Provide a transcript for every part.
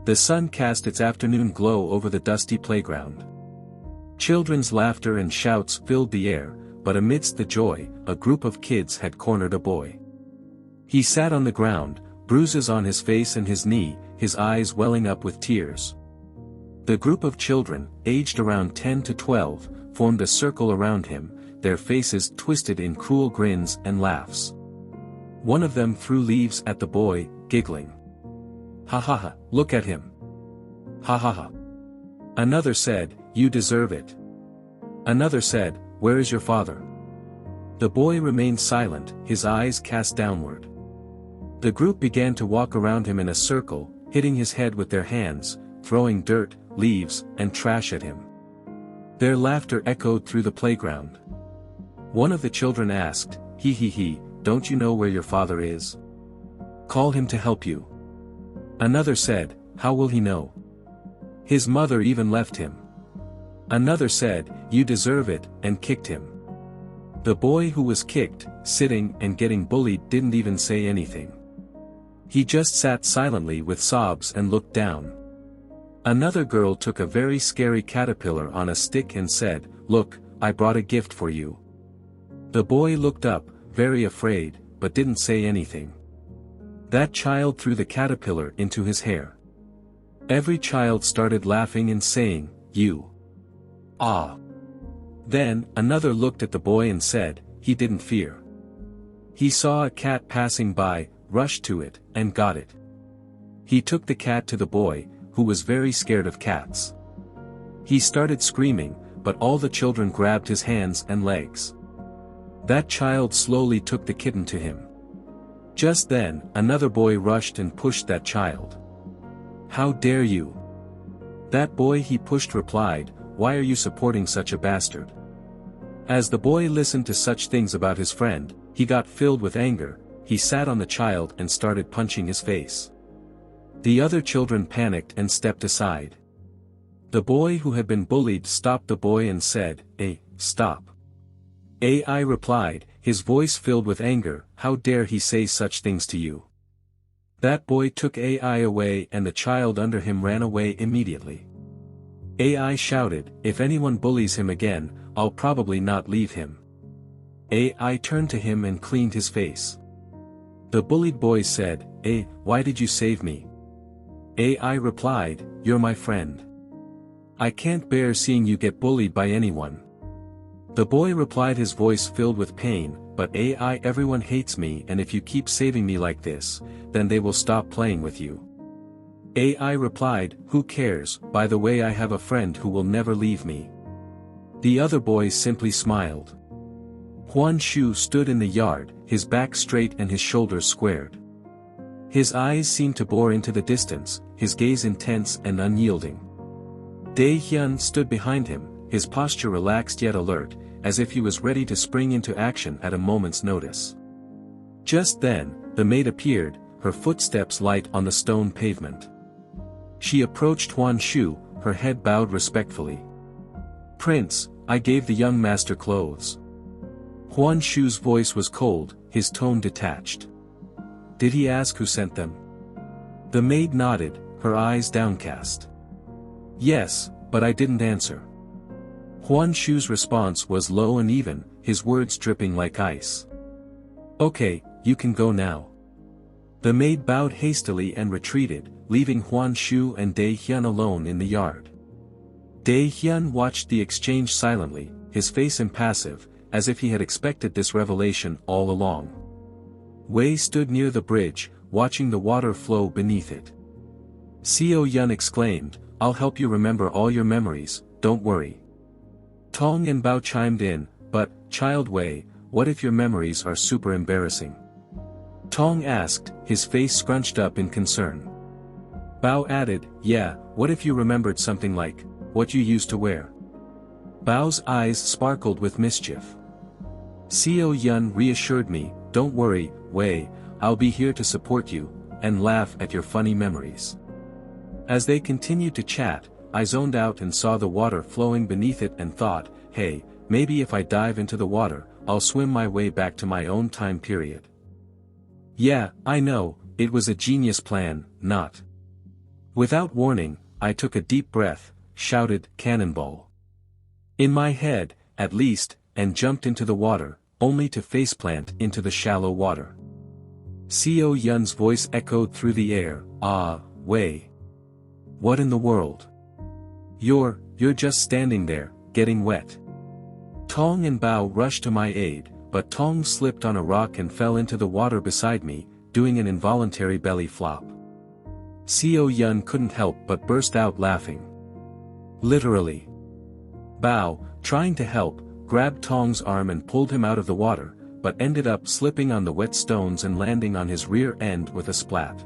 The sun cast its afternoon glow over the dusty playground. Children's laughter and shouts filled the air, but amidst the joy, a group of kids had cornered a boy. He sat on the ground, bruises on his face and his knee, his eyes welling up with tears. The group of children, aged around 10 to 12, formed a circle around him, their faces twisted in cruel grins and laughs. One of them threw leaves at the boy, giggling. "Ha ha ha, look at him. Ha ha ha." Another said, "You deserve it." Another said, "Where is your father?" The boy remained silent, his eyes cast downward. The group began to walk around him in a circle, hitting his head with their hands, throwing dirt, leaves, and trash at him. Their laughter echoed through the playground. One of the children asked, "He, don't you know where your father is? Call him to help you." Another said, "How will he know? His mother even left him." Another said, "You deserve it," and kicked him. The boy who was kicked, sitting and getting bullied didn't even say anything. He just sat silently with sobs and looked down. Another girl took a very scary caterpillar on a stick and said, "Look, I brought a gift for you." The boy looked up, very afraid, but didn't say anything. That child threw the caterpillar into his hair. Every child started laughing and saying, "You. Ah." Then, another looked at the boy and said, "He didn't fear. He saw a cat passing by, rushed to it, and got it." He took the cat to the boy, who was very scared of cats. He started screaming, but all the children grabbed his hands and legs. That child slowly took the kitten to him. Just then, another boy rushed and pushed that child. "How dare you?" That boy he pushed replied, "Why are you supporting such a bastard?" As the boy listened to such things about his friend, he got filled with anger, he sat on the child and started punching his face. The other children panicked and stepped aside. The boy who had been bullied stopped the boy and said, "Hey, stop." AI replied, his voice filled with anger, "How dare he say such things to you?" That boy took AI away and the child under him ran away immediately. AI shouted, "If anyone bullies him again, I'll probably not leave him." AI turned to him and cleaned his face. The bullied boy said, Why did you save me?" AI replied, "You're my friend. I can't bear seeing you get bullied by anyone." The boy replied, his voice filled with pain, "But AI, everyone hates me, and if you keep saving me like this, then they will stop playing with you." AI replied, "Who cares, by the way, I have a friend who will never leave me." The other boys simply smiled. Huan Shu stood in the yard, his back straight and his shoulders squared. His eyes seemed to bore into the distance, his gaze intense and unyielding. Hyun stood behind him, his posture relaxed yet alert, as if he was ready to spring into action at a moment's notice. Just then, the maid appeared, her footsteps light on the stone pavement. She approached Huan Shu, her head bowed respectfully. "Prince, I gave the young master clothes." Huan Shu's voice was cold, his tone detached. "Did he ask who sent them?" The maid nodded, her eyes downcast. "Yes, but I didn't answer." Huan Shu's response was low and even, his words dripping like ice. "Okay, you can go now." The maid bowed hastily and retreated, leaving Huan Shu and Hyun alone in the yard. Hyun watched the exchange silently, his face impassive, as if he had expected this revelation all along. Wei stood near the bridge, watching the water flow beneath it. Seo Yun exclaimed, "I'll help you remember all your memories, don't worry." Tong and Bao chimed in, "But, child Wei, what if your memories are super embarrassing?" Tong asked, his face scrunched up in concern. Bao added, "Yeah, what if you remembered something like, what you used to wear?" Bao's eyes sparkled with mischief. Seo Yun reassured me, "Don't worry, Wei, I'll be here to support you, and laugh at your funny memories." As they continued to chat, I zoned out and saw the water flowing beneath it and thought, hey, maybe if I dive into the water, I'll swim my way back to my own time period. Yeah, I know, it was a genius plan, not Without warning, I took a deep breath, shouted, "Cannonball!" in my head, at least, and jumped into the water, only to faceplant into the shallow water. Co Yun's voice echoed through the air, "Ah, Wei. What in the world? You're just standing there, getting wet." Tong and Bao rushed to my aid, but Tong slipped on a rock and fell into the water beside me, doing an involuntary belly flop. Co Yun couldn't help but burst out laughing. Literally. Bao, trying to help, grabbed Tong's arm and pulled him out of the water, but ended up slipping on the wet stones and landing on his rear end with a splat.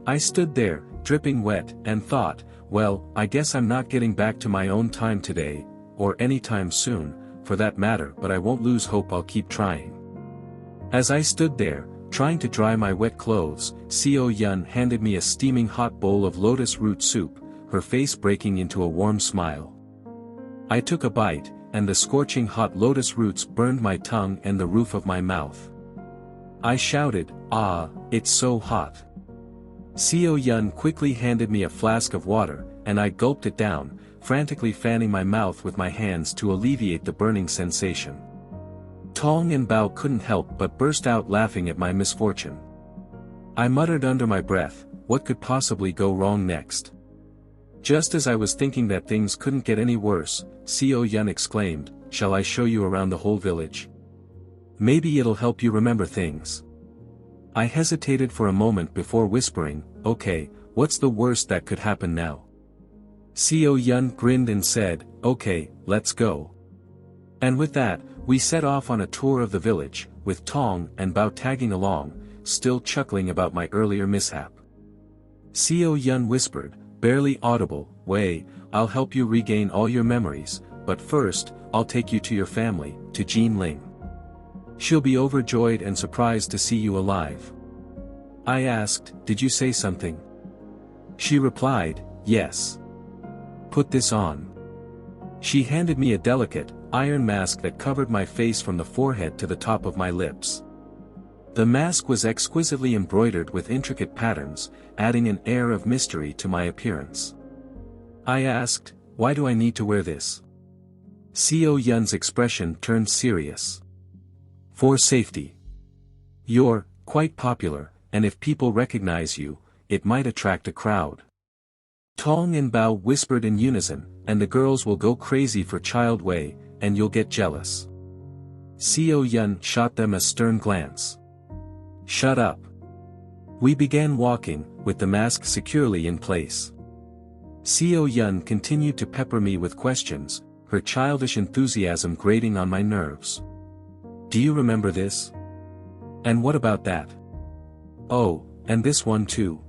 I stood there, dripping wet, and thought, well, I guess I'm not getting back to my own time today, or anytime soon, for that matter, but I won't lose hope. I'll keep trying. As I stood there, trying to dry my wet clothes, Co Yun handed me a steaming hot bowl of lotus root soup, her face breaking into a warm smile. I took a bite, and the scorching hot lotus roots burned my tongue and the roof of my mouth. I shouted, "Ah, it's so hot." Co Yun quickly handed me a flask of water, and I gulped it down, frantically fanning my mouth with my hands to alleviate the burning sensation. Tong and Bao couldn't help but burst out laughing at my misfortune. I muttered under my breath, what could possibly go wrong next? Just as I was thinking that things couldn't get any worse, Co Yun exclaimed, "Shall I show you around the whole village? Maybe it'll help you remember things." I hesitated for a moment before whispering, "Okay, what's the worst that could happen now?" Co Yun grinned and said, "Okay, let's go." And with that, we set off on a tour of the village, with Tong and Bao tagging along, still chuckling about my earlier mishap. Co Yun whispered, barely audible, "Wei, I'll help you regain all your memories, but first, I'll take you to your family, to Jean Ling. She'll be overjoyed and surprised to see you alive." I asked, "Did you say something?" She replied, "Yes. Put this on." She handed me a delicate, iron mask that covered my face from the forehead to the top of my lips. The mask was exquisitely embroidered with intricate patterns, adding an air of mystery to my appearance. I asked, "Why do I need to wear this?" Co Yun's expression turned serious. "For safety. You're quite popular, and if people recognize you, it might attract a crowd." Tong and Bao whispered in unison, "And the girls will go crazy for Child Wei, and you'll get jealous." Co Yun shot them a stern glance. "Shut up." We began walking, with the mask securely in place. Co Yun continued to pepper me with questions, her childish enthusiasm grating on my nerves. "Do you remember this? And what about that? Oh, and this one too."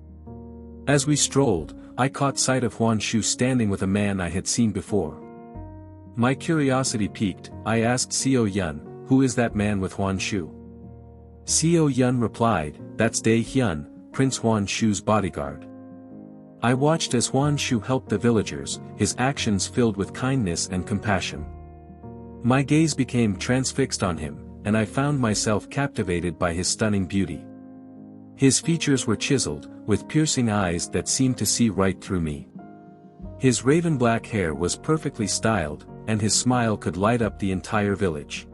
As we strolled, I caught sight of Huan Shu standing with a man I had seen before. My curiosity piqued, I asked Co Yun, "Who is that man with Huan Shu?" Co Yun replied, "That's Dai Hyun, Prince Huan Shu's bodyguard." I watched as Huan Shu helped the villagers, his actions filled with kindness and compassion. My gaze became transfixed on him, and I found myself captivated by his stunning beauty. His features were chiseled, with piercing eyes that seemed to see right through me. His raven black hair was perfectly styled, and his smile could light up the entire village.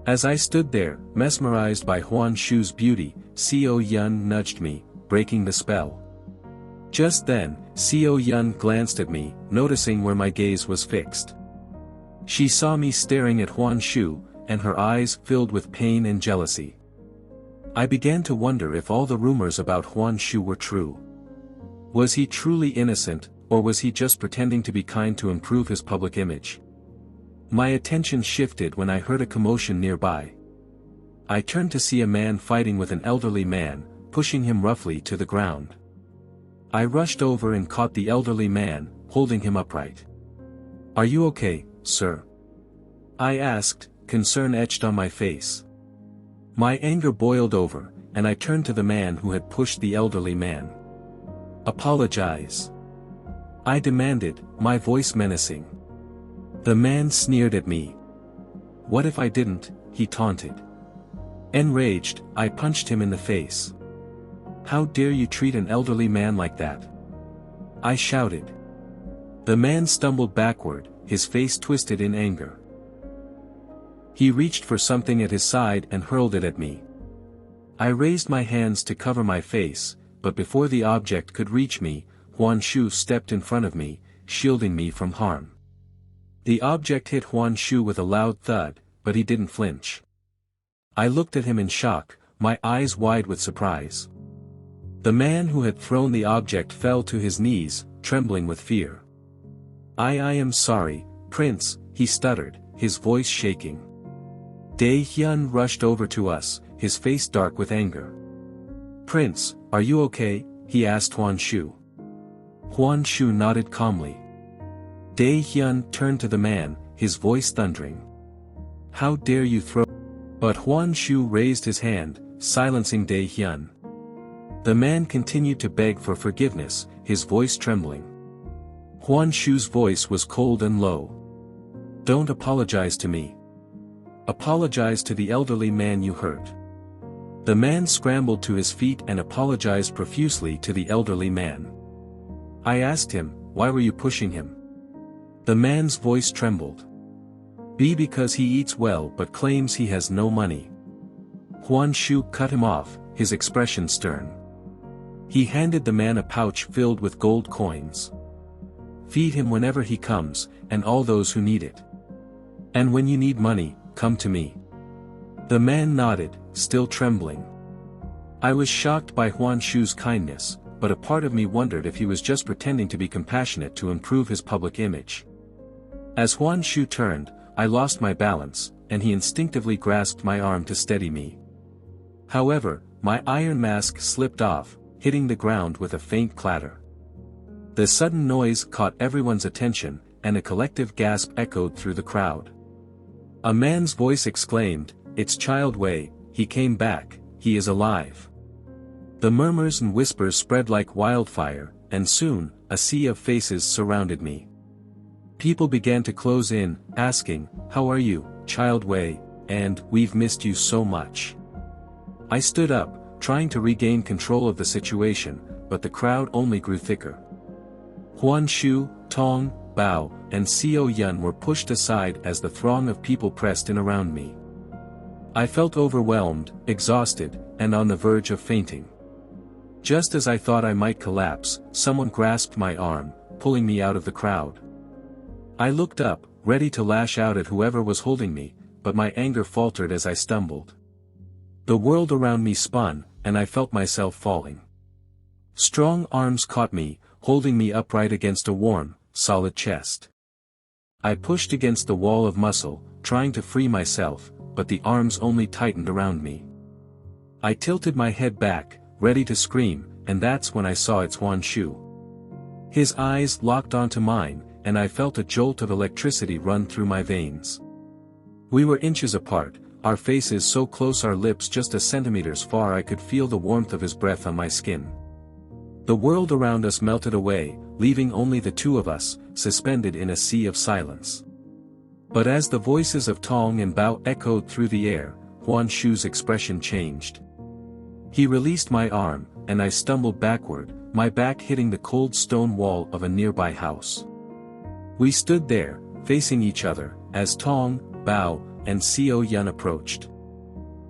As I stood there, mesmerized by Huan Shu's beauty, Co Yun nudged me, breaking the spell. Just then, Co Yun glanced at me, noticing where my gaze was fixed. She saw me staring at Huan Shu, and her eyes filled with pain and jealousy. I began to wonder if all the rumors about Huan Shu were true. Was he truly innocent, or was he just pretending to be kind to improve his public image? My attention shifted when I heard a commotion nearby. I turned to see a man fighting with an elderly man, pushing him roughly to the ground. I rushed over and caught the elderly man, holding him upright. "Are you okay, sir?" I asked, concern etched on my face. My anger boiled over, and I turned to the man who had pushed the elderly man. "Apologize," I demanded, my voice menacing. The man sneered at me. "What if I didn't?" he taunted. Enraged, I punched him in the face. "How dare you treat an elderly man like that? I shouted. The man stumbled backward, his face twisted in anger. He reached for something at his side and hurled it at me. I raised my hands to cover my face, but before the object could reach me, Huan Shu stepped in front of me, shielding me from harm. The object hit Huan Shu with a loud thud, but he didn't flinch. I looked at him in shock, my eyes wide with surprise. The man who had thrown the object fell to his knees, trembling with fear. I am sorry, Prince, he stuttered, his voice shaking. Hyun rushed over to us, his face dark with anger. Prince, are you okay? He asked Huan Shu. Huan Shu nodded calmly. Hyun turned to the man, his voice thundering. How dare you throw? But Huan Shu raised his hand, silencing Hyun. The man continued to beg for forgiveness, his voice trembling. Huan Shu's voice was cold and low. Don't apologize to me. Apologize to the elderly man you hurt. The man scrambled to his feet and apologized profusely to the elderly man. I asked him, why were you pushing him? The man's voice trembled. Because he eats well but claims he has no money. Huan Shu cut him off, his expression stern. He handed the man a pouch filled with gold coins. Feed him whenever he comes, and all those who need it. And when you need money, come to me. The man nodded, still trembling. I was shocked by Huan Shu's kindness, but a part of me wondered if he was just pretending to be compassionate to improve his public image. As Huan Shu turned, I lost my balance, and he instinctively grasped my arm to steady me. However, my iron mask slipped off, hitting the ground with a faint clatter. The sudden noise caught everyone's attention, and a collective gasp echoed through the crowd. A man's voice exclaimed, "It's Child Wei, he came back, he is alive." The murmurs and whispers spread like wildfire, and soon, a sea of faces surrounded me. People began to close in, asking, "How are you, Child Wei?" and "We've missed you so much." I stood up, trying to regain control of the situation, but the crowd only grew thicker. Huan Shu, Tong, Bao, and Xiao Yun were pushed aside as the throng of people pressed in around me. I felt overwhelmed, exhausted, and on the verge of fainting. Just as I thought I might collapse, someone grasped my arm, pulling me out of the crowd. I looked up, ready to lash out at whoever was holding me, but my anger faltered as I stumbled. The world around me spun, and I felt myself falling. Strong arms caught me, holding me upright against a warm, solid chest. I pushed against the wall of muscle, trying to free myself, but the arms only tightened around me. I tilted my head back, ready to scream, and that's when I saw it's Huan Shu. His eyes locked onto mine, and I felt a jolt of electricity run through my veins. We were inches apart, our faces so close, our lips just a centimeters far. I could feel the warmth of his breath on my skin. The world around us melted away, leaving only the two of us, suspended in a sea of silence. But as the voices of Tong and Bao echoed through the air, Huan Shu's expression changed. He released my arm, and I stumbled backward, my back hitting the cold stone wall of a nearby house. We stood there, facing each other, as Tong, Bao, and Xiao Yun approached.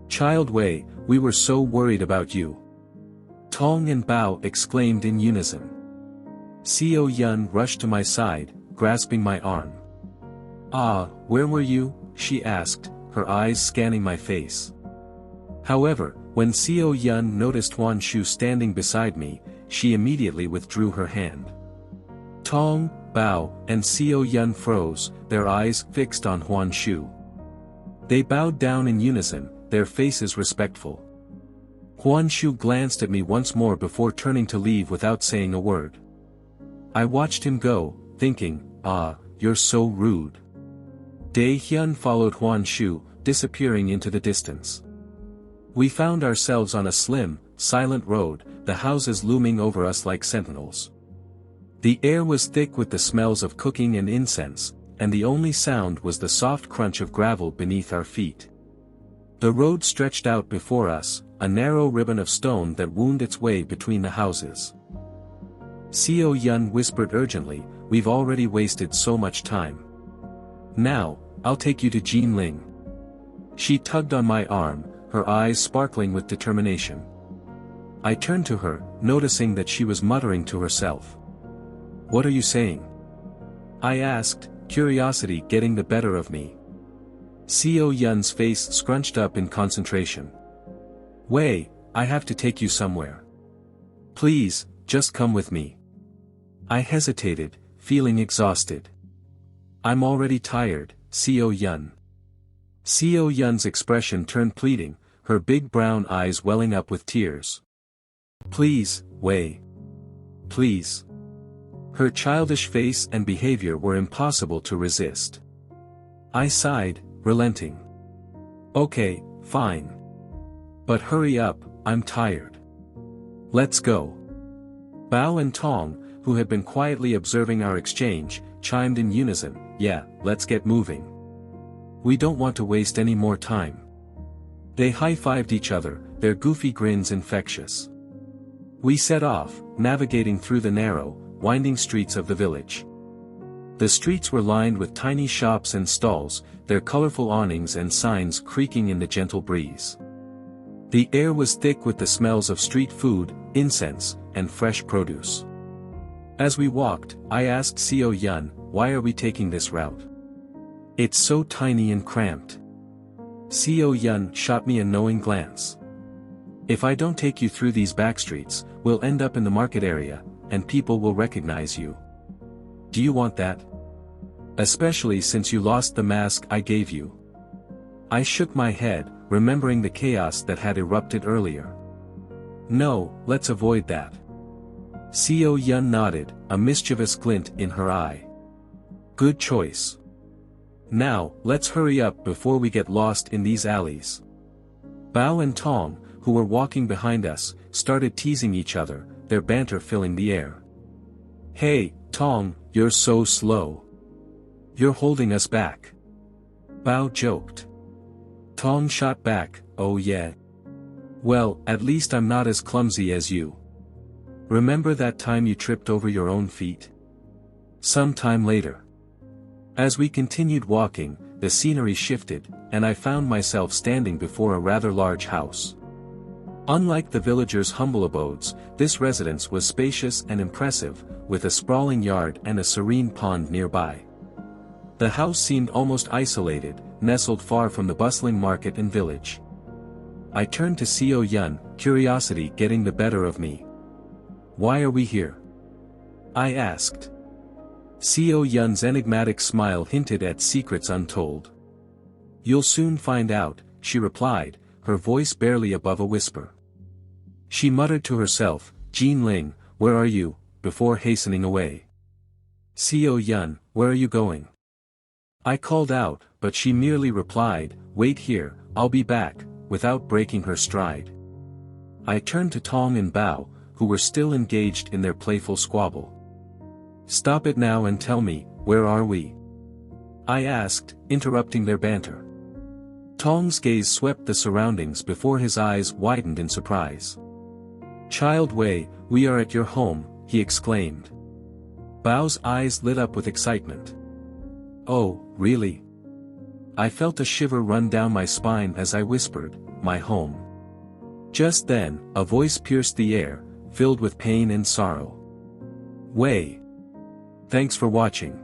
"Child Wei, we were so worried about you," Tong and Bao exclaimed in unison. Xiao Yun rushed to my side, grasping my arm. "Ah, where were you?" she asked, her eyes scanning my face. However, when Xiao Yun noticed Huan Shu standing beside me, she immediately withdrew her hand. Tong, Bao, and Xiao Yun froze, their eyes fixed on Huan Shu. They bowed down in unison, their faces respectful. Huan Shu glanced at me once more before turning to leave without saying a word. I watched him go, thinking, "Ah, you're so rude." Hyun followed Huan Shu, disappearing into the distance. We found ourselves on a slim, silent road, the houses looming over us like sentinels. The air was thick with the smells of cooking and incense, and the only sound was the soft crunch of gravel beneath our feet. The road stretched out before us, a narrow ribbon of stone that wound its way between the houses. Xiao Yun whispered urgently, we've already wasted so much time. Now, I'll take you to Jin Ling. She tugged on my arm, her eyes sparkling with determination. I turned to her, noticing that she was muttering to herself. What are you saying? I asked, curiosity getting the better of me. Xiao Yun's face scrunched up in concentration. Wei, I have to take you somewhere. Please, just come with me. I hesitated, feeling exhausted. I'm already tired, Xiao Yun. Xiao Yun's expression turned pleading, her big brown eyes welling up with tears. Please, Wei. Please. Her childish face and behavior were impossible to resist. I sighed, relenting. Okay, fine. But hurry up, I'm tired. Let's go. Bao and Tong, who had been quietly observing our exchange, chimed in unison, yeah, let's get moving. We don't want to waste any more time. They high-fived each other, their goofy grins infectious. We set off, navigating through the narrow, winding streets of the village. The streets were lined with tiny shops and stalls, their colorful awnings and signs creaking in the gentle breeze. The air was thick with the smells of street food, incense, and fresh produce. As we walked, I asked Xiao Yun, why are we taking this route? It's so tiny and cramped. Xiao Yun shot me a knowing glance. If I don't take you through these back streets, we'll end up in the market area, and people will recognize you. Do you want that? Especially since you lost the mask I gave you. I shook my head, remembering the chaos that had erupted earlier. No, let's avoid that. Xiao Yun nodded, a mischievous glint in her eye. Good choice. Now, let's hurry up before we get lost in these alleys. Bao and Tong, who were walking behind us, started teasing each other, their banter filling the air. Hey, Tong, you're so slow. You're holding us back. Bao joked. Tong shot back, oh yeah. Well, at least I'm not as clumsy as you. Remember that time you tripped over your own feet? Some time later. As we continued walking, the scenery shifted, and I found myself standing before a rather large house. Unlike the villagers' humble abodes, this residence was spacious and impressive, with a sprawling yard and a serene pond nearby. The house seemed almost isolated, nestled far from the bustling market and village. I turned to Xiao Yun, curiosity getting the better of me. Why are we here? I asked. Xiao Yun's enigmatic smile hinted at secrets untold. You'll soon find out, she replied, her voice barely above a whisper. She muttered to herself, Jin Ling, where are you, before hastening away. Xiao Yun, where are you going? I called out, but she merely replied, wait here, I'll be back, without breaking her stride. I turned to Tong and Bao, who were still engaged in their playful squabble. Stop it now and tell me, where are we? I asked, interrupting their banter. Tong's gaze swept the surroundings before his eyes widened in surprise. Child Wei, we are at your home, he exclaimed. Bao's eyes lit up with excitement. Oh, really? I felt a shiver run down my spine as I whispered, my home. Just then, a voice pierced the air, filled with pain and sorrow. Wei. Thanks for watching.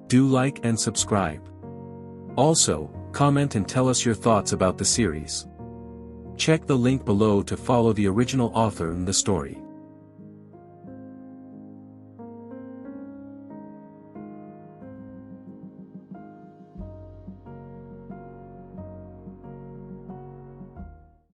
Do like and subscribe. Also, comment and tell us your thoughts about the series. Check the link below to follow the original author in the story.